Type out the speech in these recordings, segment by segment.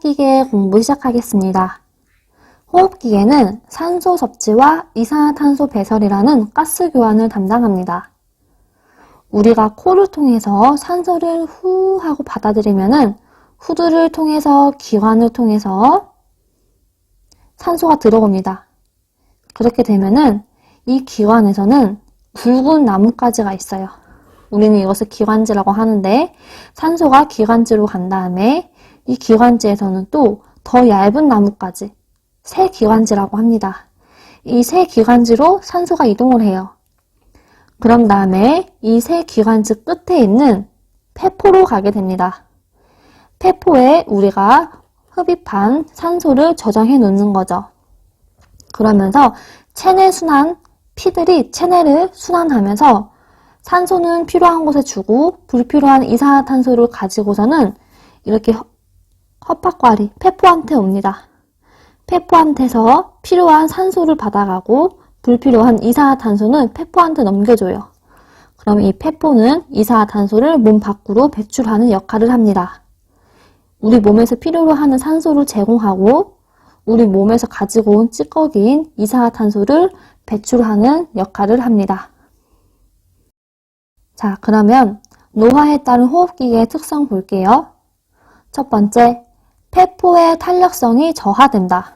호흡기계 공부 시작하겠습니다. 호흡기계는 산소 섭취와 이산화탄소 배설이라는 가스 교환을 담당합니다. 우리가 코를 통해서 산소를 후 하고 받아들이면은 후두를 통해서 기관을 통해서 산소가 들어옵니다. 그렇게 되면은 이 기관에서는 굵은 나뭇가지가 있어요. 우리는 이것을 기관지라고 하는데 산소가 기관지로 간 다음에 이 기관지에서는 또 더 얇은 나뭇가지, 새 기관지라고 합니다. 이 새 기관지로 산소가 이동을 해요. 그런 다음에 이 새 기관지 끝에 있는 폐포로 가게 됩니다. 폐포에 우리가 흡입한 산소를 저장해 놓는 거죠. 그러면서 체내 순환, 피들이 체내를 순환하면서 산소는 필요한 곳에 주고 불필요한 이산화탄소를 가지고서는 이렇게 허파과리, 폐포한테 옵니다. 폐포한테서 필요한 산소를 받아가고 불필요한 이산화탄소는 폐포한테 넘겨줘요. 그럼 이 폐포는 이산화탄소를 몸 밖으로 배출하는 역할을 합니다. 우리 몸에서 필요로 하는 산소를 제공하고 우리 몸에서 가지고 온 찌꺼기인 이산화탄소를 배출하는 역할을 합니다. 자, 그러면 노화에 따른 호흡기계의 특성 볼게요. 첫 번째, 폐포의 탄력성이 저하된다.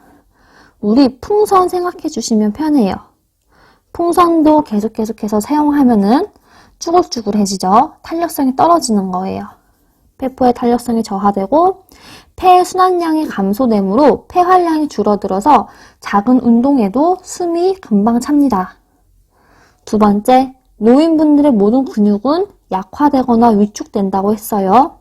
우리 풍선 생각해 주시면 편해요. 풍선도 계속해서 사용하면은 쭈글쭈글해지죠. 탄력성이 떨어지는 거예요. 폐포의 탄력성이 저하되고 폐의 순환량이 감소되므로 폐활량이 줄어들어서 작은 운동에도 숨이 금방 찹니다. 두 번째, 노인분들의 모든 근육은 약화되거나 위축된다고 했어요.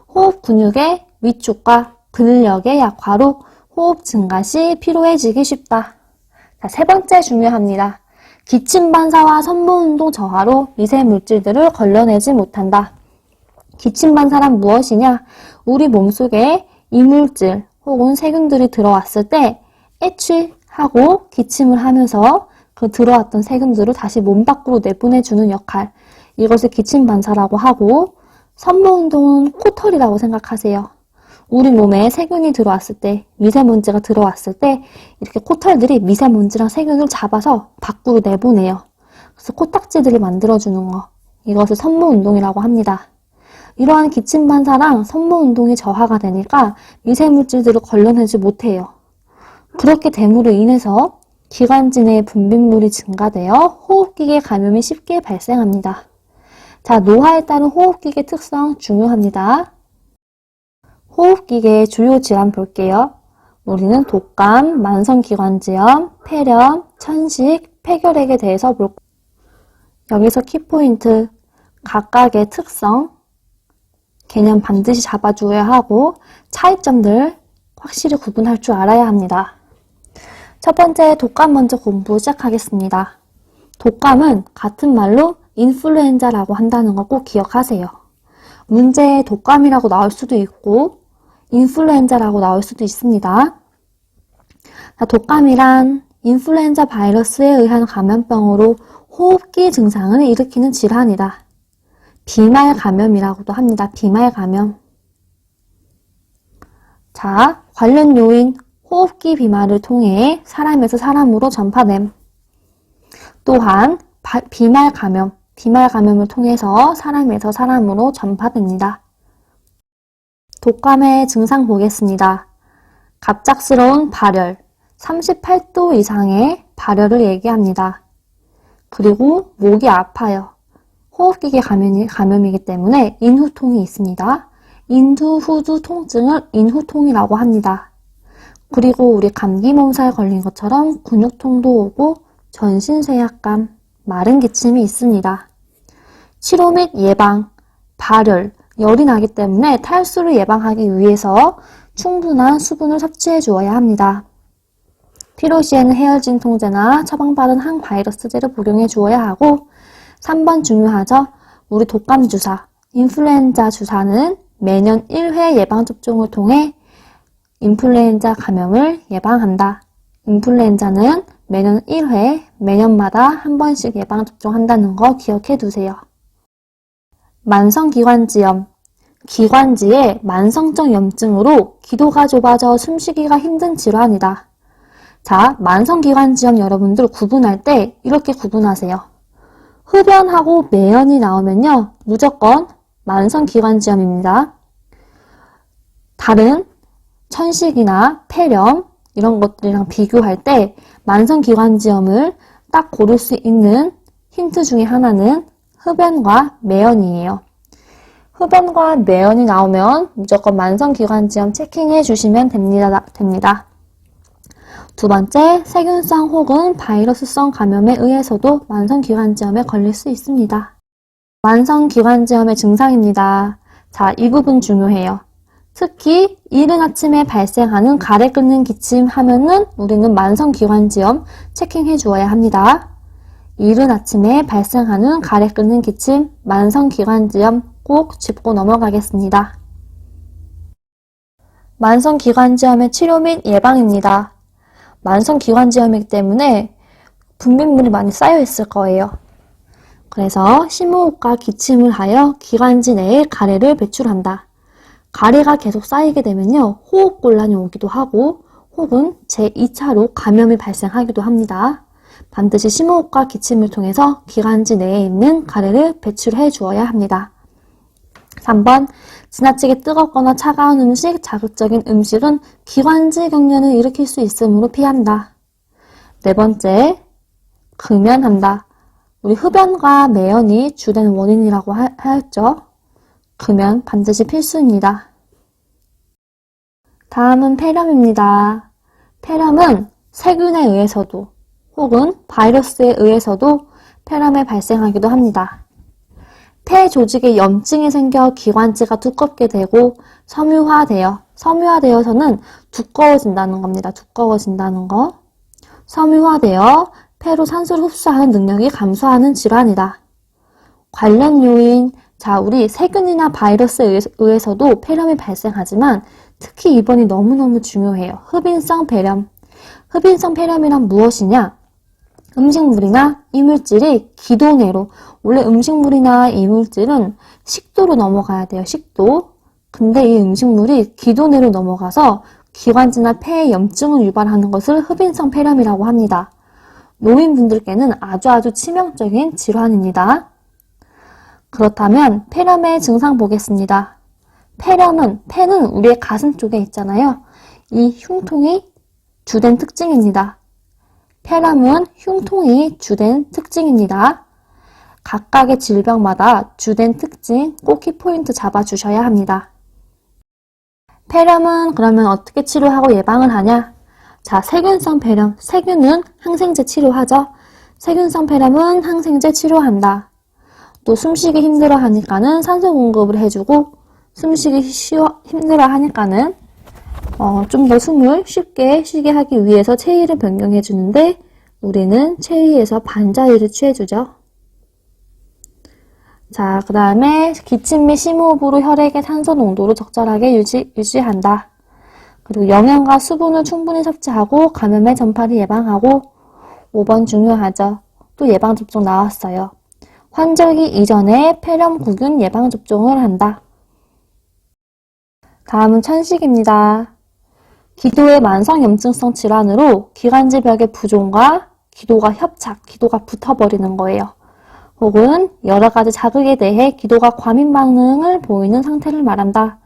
호흡 근육의 위축과 근력의 약화로 호흡 증가 시 피로해지기 쉽다. 자, 세 번째 중요합니다. 기침 반사와 선보 운동 저하로 미세 물질들을 걸러내지 못한다. 기침 반사란 무엇이냐? 우리 몸속에 이물질 혹은 세균들이 들어왔을 때 애취하고 기침을 하면서 그 들어왔던 세균들을 다시 몸 밖으로 내보내주는 역할, 이것을 기침 반사라고 하고, 선보 운동은 코털이라고 생각하세요. 우리 몸에 세균이 들어왔을 때, 미세먼지가 들어왔을 때 이렇게 코털들이 미세먼지랑 세균을 잡아서 밖으로 내보내요. 그래서 코딱지들을 만들어주는 거, 이것을 선보 운동이라고 합니다. 이러한 기침 반사랑 선보 운동이 저하가 되니까 미세물질들을 걸러내지 못해요. 그렇게 됨으로 인해서 기관지 내 분비물이 증가되어 호흡기계 감염이 쉽게 발생합니다. 자, 노화에 따른 호흡기계 특성 중요합니다. 호흡기계의 주요 질환 볼게요. 우리는 독감, 만성기관지염, 폐렴, 천식, 폐결핵에 대해서 볼 거예요. 여기서 키포인트, 각각의 특성, 개념 반드시 잡아줘야 하고 차이점들 확실히 구분할 줄 알아야 합니다. 첫 번째, 독감 먼저 공부 시작하겠습니다. 독감은 같은 말로 인플루엔자라고 한다는 거 꼭 기억하세요. 문제에 독감이라고 나올 수도 있고 인플루엔자라고 나올 수도 있습니다. 자, 독감이란 인플루엔자 바이러스에 의한 감염병으로 호흡기 증상을 일으키는 질환이다. 비말 감염이라고도 합니다. 비말 감염. 자, 관련 요인 호흡기 비말을 통해 사람에서 사람으로 전파됨. 또한 비말 감염을 통해서 사람에서 사람으로 전파됩니다. 독감의 증상 보겠습니다. 갑작스러운 발열, 38도 이상의 발열을 얘기합니다. 그리고 목이 아파요. 호흡기계 감염이기 때문에 인후통이 있습니다. 인후후두 통증을 인후통이라고 합니다. 그리고 우리 감기 몸살 걸린 것처럼 근육통도 오고 전신쇠약감, 마른 기침이 있습니다. 치료 및 예방, 발열, 열이 나기 때문에 탈수를 예방하기 위해서 충분한 수분을 섭취해 주어야 합니다. 필요 시에는 해열진 통제나 처방받은 항바이러스제를 복용해 주어야 하고 3번 중요하죠. 우리 독감 주사, 인플루엔자 주사는 매년 1회 예방접종을 통해 인플루엔자 감염을 예방한다. 인플루엔자는 매년 1회, 매년마다 한 번씩 예방접종한다는 거 기억해 두세요. 만성기관지염, 기관지의 만성적 염증으로 기도가 좁아져 숨쉬기가 힘든 질환이다. 자, 만성기관지염 여러분들 구분할 때 이렇게 구분하세요. 흡연하고 매연이 나오면요, 무조건 만성기관지염입니다. 다른 천식이나 폐렴 이런 것들이랑 비교할 때 만성기관지염을 딱 고를 수 있는 힌트 중에 하나는 흡연과 매연이에요. 흡연과 매연이 나오면 무조건 만성기관지염 체킹해 주시면 됩니다. 두 번째, 세균성 혹은 바이러스성 감염에 의해서도 만성기관지염에 걸릴 수 있습니다. 만성기관지염의 증상입니다. 자, 이 부분 중요해요. 특히 이른 아침에 발생하는 가래 끓는 기침 하면은 우리는 만성기관지염 체킹해 주어야 합니다. 이른 아침에 발생하는 가래 끓는 기침, 만성기관지염 꼭 짚고 넘어가겠습니다. 만성기관지염의 치료 및 예방입니다. 만성기관지염이기 때문에 분비물이 많이 쌓여 있을 거예요. 그래서 심호흡과 기침을 하여 기관지 내에 가래를 배출한다. 가래가 계속 쌓이게 되면요, 호흡곤란이 오기도 하고 혹은 제2차로 감염이 발생하기도 합니다. 반드시 심호흡과 기침을 통해서 기관지 내에 있는 가래를 배출해 주어야 합니다. 3번, 지나치게 뜨겁거나 차가운 음식, 자극적인 음식은 기관지 경련을 일으킬 수 있으므로 피한다. 네 번째, 금연한다. 우리 흡연과 매연이 주된 원인이라고 하였죠. 금연 반드시 필수입니다. 다음은 폐렴입니다. 폐렴은 세균에 의해서도 혹은 바이러스에 의해서도 폐렴에 발생하기도 합니다. 폐 조직에 염증이 생겨 기관지가 두껍게 되고 섬유화되어서는 두꺼워진다는 겁니다. 두꺼워진다는 거. 섬유화되어 폐로 산소를 흡수하는 능력이 감소하는 질환이다. 관련 요인, 자, 우리 세균이나 바이러스에 의해서도 폐렴이 발생하지만 특히 이번이 너무너무 중요해요. 흡인성 폐렴. 흡인성 폐렴이란 무엇이냐? 음식물이나 이물질이 기도 내로, 원래 음식물이나 이물질은 식도로 넘어가야 돼요. 식도. 근데 이 음식물이 기도 내로 넘어가서 기관지나 폐에 염증을 유발하는 것을 흡인성 폐렴이라고 합니다. 노인분들께는 아주 치명적인 질환입니다. 그렇다면 폐렴의 증상 보겠습니다. 폐는 우리의 가슴 쪽에 있잖아요. 이 흉통이 주된 특징입니다. 폐렴은 흉통이 주된 특징입니다. 각각의 질병마다 주된 특징 꼭 키포인트 잡아주셔야 합니다. 폐렴은 그러면 어떻게 치료하고 예방을 하냐? 자, 세균성 폐렴. 세균은 항생제 치료하죠. 세균성 폐렴은 항생제 치료한다. 또 숨쉬기 힘들어 하니까는 산소 공급을 해주고 숨쉬기 힘들어 하니까는 좀 더 숨을 쉽게 쉬게 하기 위해서 체위를 변경해 주는데 우리는 체위에서 반자위를 취해주죠. 자, 그 다음에 기침 및 심호흡으로 혈액의 산소 농도를 적절하게 유지한다. 그리고 영양과 수분을 충분히 섭취하고 감염의 전파를 예방하고 5번 중요하죠. 또 예방접종 나왔어요. 환절기 이전에 폐렴구균 예방접종을 한다. 다음은 천식입니다. 기도의 만성염증성 질환으로 기관지벽의 부종과 기도가 협착, 기도가 붙어버리는 거예요. 혹은 여러 가지 자극에 대해 기도가 과민 반응을 보이는 상태를 말한다.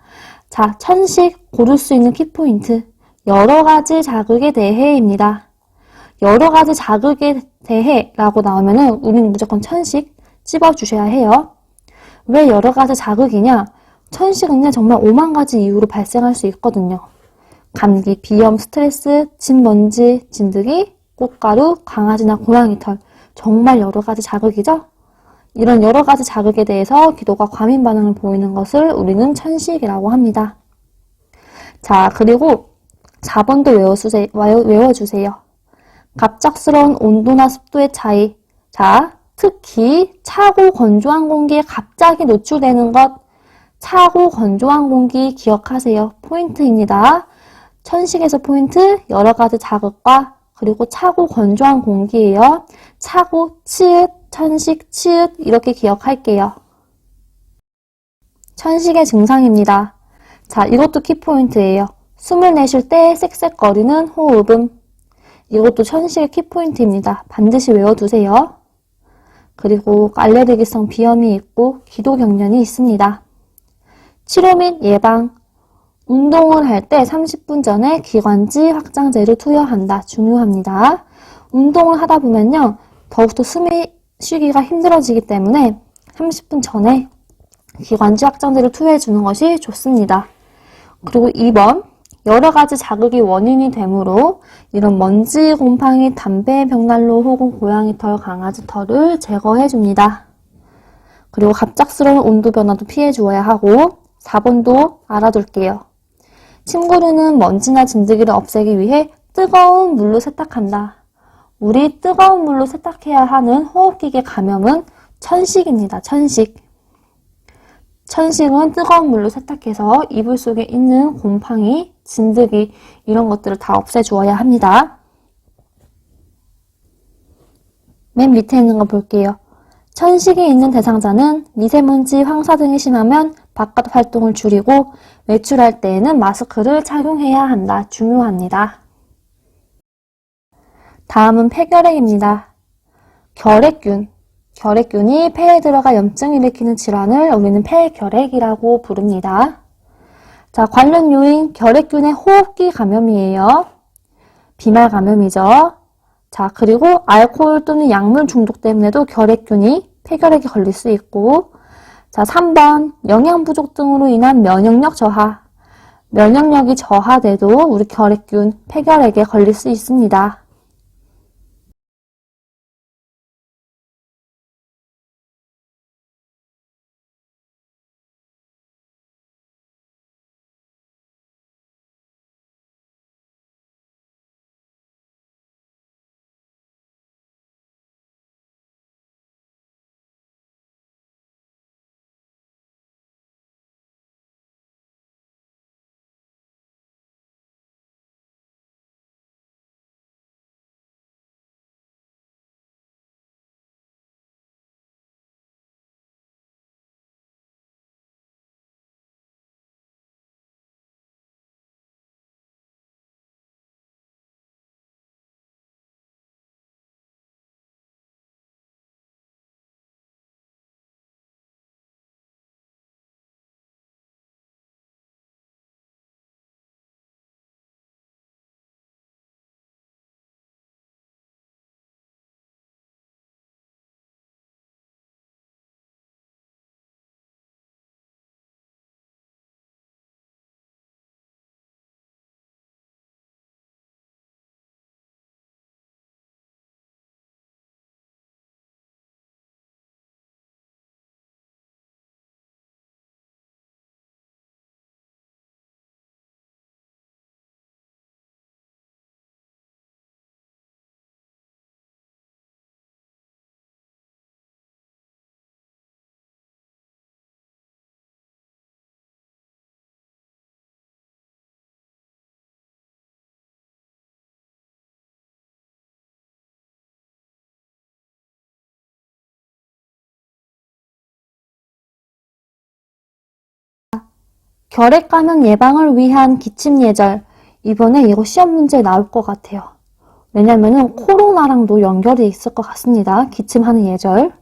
자, 천식 고를 수 있는 키포인트. 여러 가지 자극에 대해입니다. 여러 가지 자극에 대해라고 나오면은 우리는 무조건 천식 찝어주셔야 해요. 왜 여러 가지 자극이냐? 천식은요, 정말 5만 가지 이유로 발생할 수 있거든요. 감기, 비염, 스트레스, 진먼지, 진드기, 꽃가루, 강아지나 고양이 털. 정말 여러 가지 자극이죠? 이런 여러 가지 자극에 대해서 기도가 과민 반응을 보이는 것을 우리는 천식이라고 합니다. 자, 그리고 4번도 외워주세요. 갑작스러운 온도나 습도의 차이. 자, 특히 차고 건조한 공기에 갑자기 노출되는 것. 차고 건조한 공기 기억하세요. 포인트입니다. 천식에서 포인트, 여러 가지 자극과 그리고 차고 건조한 공기예요. 차고, 치읓, 천식, 치읓 이렇게 기억할게요. 천식의 증상입니다. 자, 이것도 키포인트예요. 숨을 내쉴 때 쌕쌕거리는 호흡음. 이것도 천식의 키포인트입니다. 반드시 외워두세요. 그리고 알레르기성 비염이 있고 기도경련이 있습니다. 치료 및 예방. 운동을 할 때 30분 전에 기관지 확장제를 투여한다. 중요합니다. 운동을 하다 보면요, 더욱더 숨이 쉬기가 힘들어지기 때문에 30분 전에 기관지 확장제를 투여해 주는 것이 좋습니다. 그리고 2번, 여러 가지 자극이 원인이 되므로 이런 먼지, 곰팡이, 담배, 벽난로 혹은 고양이 털, 강아지 털을 제거해 줍니다. 그리고 갑작스러운 온도 변화도 피해 주어야 하고 4번도 알아둘게요. 침구류는 먼지나 진드기를 없애기 위해 뜨거운 물로 세탁한다. 우리 뜨거운 물로 세탁해야 하는 호흡기계 감염은 천식입니다. 천식. 천식은 뜨거운 물로 세탁해서 이불 속에 있는 곰팡이, 진드기 이런 것들을 다 없애주어야 합니다. 맨 밑에 있는 거 볼게요. 천식이 있는 대상자는 미세먼지, 황사 등이 심하면 바깥 활동을 줄이고 외출할 때에는 마스크를 착용해야 한다. 중요합니다. 다음은 폐결핵입니다. 결핵균. 결핵균이 폐에 들어가 염증을 일으키는 질환을 우리는 폐결핵이라고 부릅니다. 자, 관련 요인 결핵균의 호흡기 감염이에요. 비말 감염이죠. 자, 그리고 알코올 또는 약물 중독 때문에도 결핵균이 폐결핵에 걸릴 수 있고, 자, 3번 영양 부족 등으로 인한 면역력 저하. 면역력이 저하돼도 우리 결핵균 폐결핵에 걸릴 수 있습니다. 결핵 감염 예방을 위한 기침 예절. 이번에 이거 시험 문제에 나올 것 같아요. 왜냐면은 코로나랑도 연결이 있을 것 같습니다. 기침하는 예절.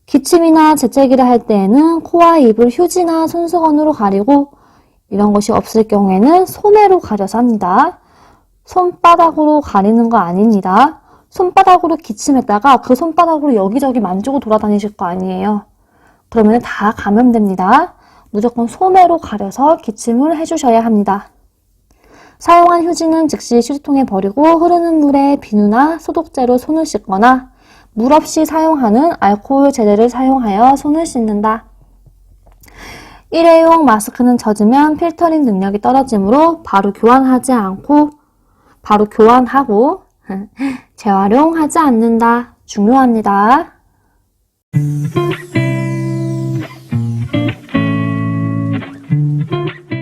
기침이나 재채기를 할 때에는 코와 입을 휴지나 손수건으로 가리고 이런 것이 없을 경우에는 소매로 가려서 합니다. 손바닥으로 가리는 거 아닙니다. 손바닥으로 기침했다가 그 손바닥으로 여기저기 만지고 돌아다니실 거 아니에요. 그러면 다 감염됩니다. 무조건 소매로 가려서 기침을 해주셔야 합니다. 사용한 휴지는 즉시 휴지통에 버리고 흐르는 물에 비누나 소독제로 손을 씻거나 물 없이 사용하는 알코올 젤을 사용하여 손을 씻는다. 일회용 마스크는 젖으면 필터링 능력이 떨어지므로 바로 교환하고 재활용하지 않는다. 중요합니다.